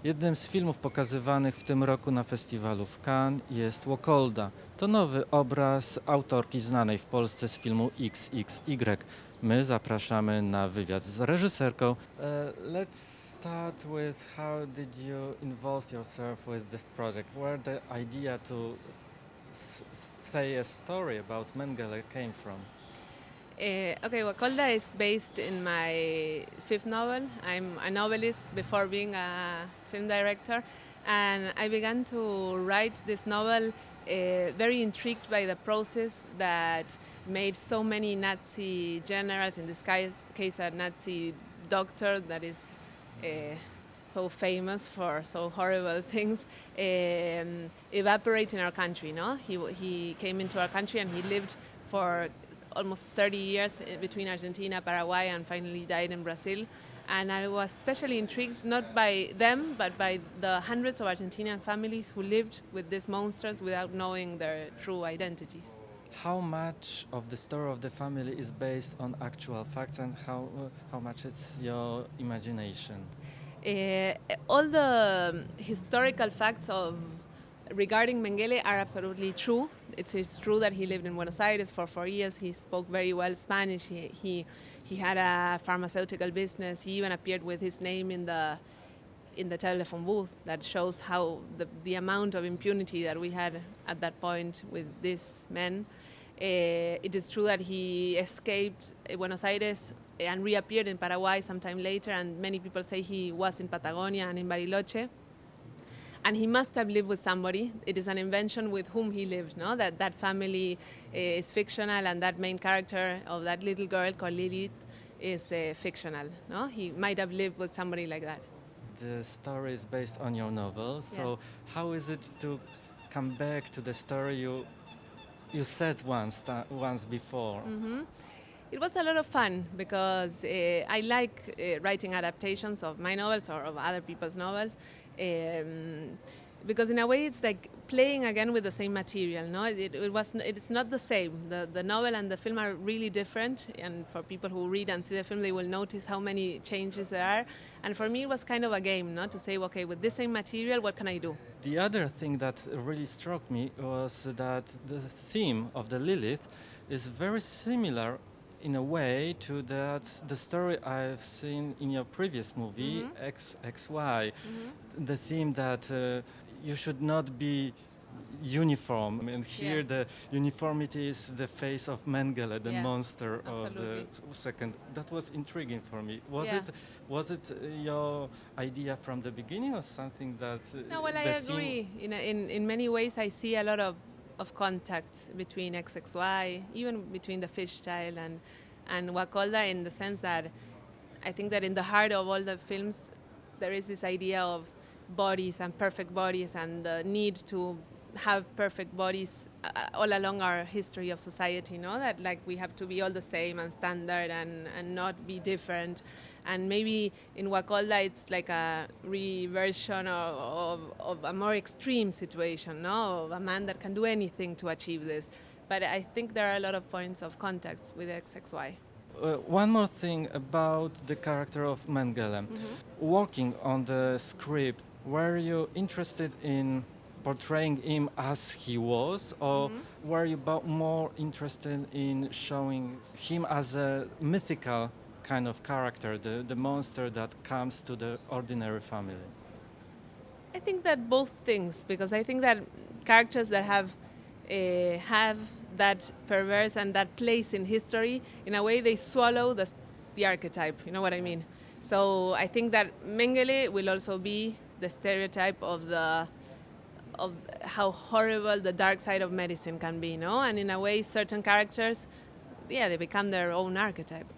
Jednym z filmów pokazywanych w tym roku na festiwalu w Cannes jest Wakolda. To nowy obraz autorki znanej w Polsce z filmu XXY. My zapraszamy na wywiad z reżyserką. Let's start with how did you involve yourself with this project? Where the idea to say a story about Mengele came from? Okay, Wakolda is based in my fifth novel. I'm a novelist before being a film director, and I began to write this novel very intrigued by the process that made so many Nazi generals, in this case a Nazi doctor that is so famous for so horrible things, evaporate in our country. No, he came into our country and he lived for almost 30 years between Argentina, Paraguay, and finally died in Brazil. And I was especially intrigued not by them, but by the hundreds of Argentinian families who lived with these monsters without knowing their true identities. How much of the story of the family is based on actual facts and how much it's your imagination? All the historical facts regarding Mengele are absolutely true. It's true that he lived in Buenos Aires for 4 years. He spoke very well Spanish. He had a pharmaceutical business. He even appeared with his name in the telephone booth. That shows how the amount of impunity that we had at that point with these men. It is true that he escaped Buenos Aires and reappeared in Paraguay sometime later, and many people say he was in Patagonia and in Bariloche. And he must have lived with somebody. It is an invention with whom he lived, no? That family is fictional, and that main character of that little girl called Lilith is fictional, no? He might have lived with somebody like that. The story is based on your novel, so Yeah. how is it to come back to the story you said once before? Mm-hmm. It was a lot of fun because I like writing adaptations of my novels or of other people's novels, because in a way it's like playing again with the same material. No, it's not the same. The novel and the film are really different, and for people who read and see the film, they will notice how many changes there are. And for me, it was kind of a game, no, to say, okay, with this same material, what can I do? The other thing that really struck me was that the theme of the Lilith is very similar in a way to the story I've seen in your previous movie, XXY. The theme that you should not be uniform, and here Yeah. the uniformity is the face of Mengele, the Yeah, monster absolutely. of the second. That was intriguing for me. Yeah. Was it your idea from the beginning, or something that No, well, I the theme- agree. In many ways, I see a lot of contact between XXY, even between the fish child and Wakolda, in the sense that I think that in the heart of all the films, there is this idea of bodies and perfect bodies, and the need to have perfect bodies all along our history of society, no? That like we have to be all the same and standard and not be different. And maybe in Wakolda it's like a reversion of a more extreme situation, no? Of a man that can do anything to achieve this. But I think there are a lot of points of contact with XXY. One more thing about the character of Mengele. Working on the script, were you interested in portraying him as he was, or were you more interested in showing him as a mythical kind of character, the monster that comes to the ordinary family? I think that both things, because I think that characters that have that perverse and that place in history, in a way they swallow the archetype, you know what I mean? So I think that Mengele will also be the stereotype of how horrible the dark side of medicine can be, no? And in a way, certain characters, yeah, they become their own archetype.